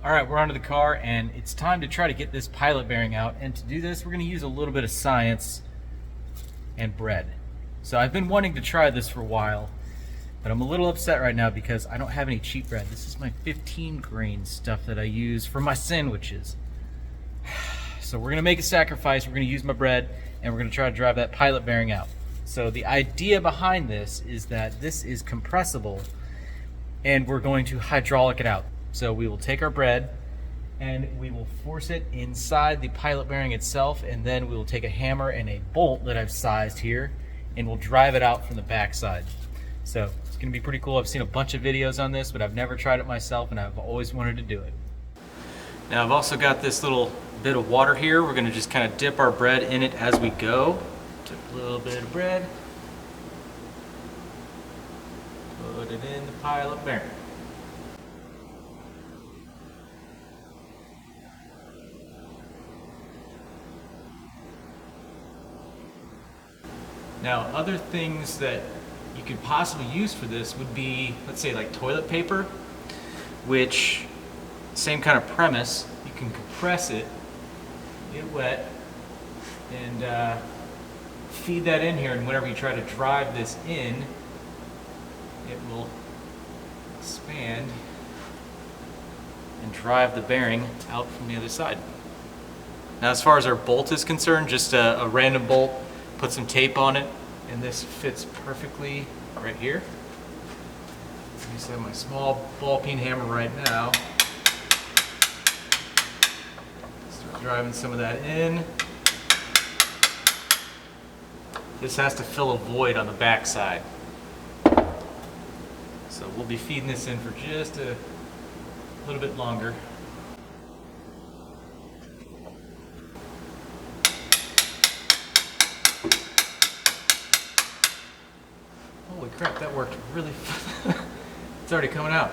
All right, we're onto the car and it's time to try to get this pilot bearing out. And to do this, we're gonna use a little bit of science and bread. So I've been wanting to try this for a while, but I'm a little upset right now because I don't have any cheap bread. This is my 15 grain stuff that I use for my sandwiches. So we're gonna make a sacrifice. We're gonna use my bread and we're gonna try to drive that pilot bearing out. So the idea behind this is that this is compressible and we're going to hydraulic it out. So we will take our bread and we will force it inside the pilot bearing itself, and then we will take a hammer and a bolt that I've sized here and we'll drive it out from the back side. So it's gonna be pretty cool. I've seen a bunch of videos on this, but I've never tried it myself and I've always wanted to do it. Now I've also got this little bit of water here. We're gonna just kind of dip our bread in it as we go. Dip a little bit of bread. Put it in the pilot bearing. Now, other things that you could possibly use for this would be, let's say, like toilet paper, which, same kind of premise. You can compress it, get it wet, and feed that in here, and whenever you try to drive this in, it will expand and drive the bearing out from the other side. Now, as far as our bolt is concerned, just a random bolt. Put some tape on it, and this fits perfectly right here. I just have my small ball peen hammer right now. Start driving some of that in. This has to fill a void on the back side. So we'll be feeding this in for just a little bit longer. Holy crap, that worked really fast. It's already coming out.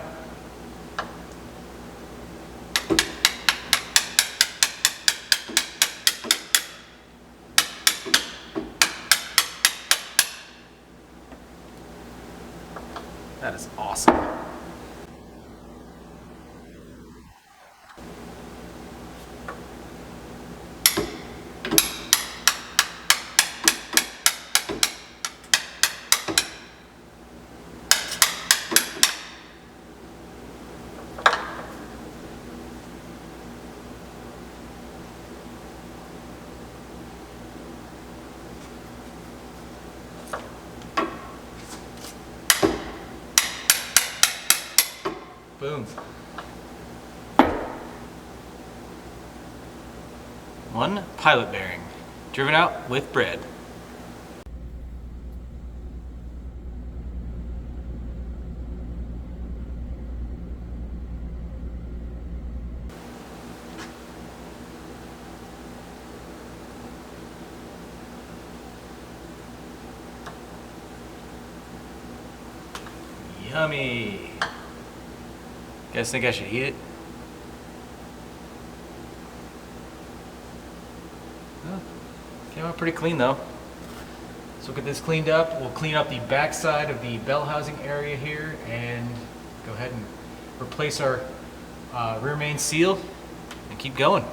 That is awesome. Boom. One pilot bearing, driven out with bread. Yummy. You guys think I should eat it? Well, came out pretty clean though. So we'll get this cleaned up. We'll clean up the back side of the bell housing area here and go ahead and replace our rear main seal and keep going.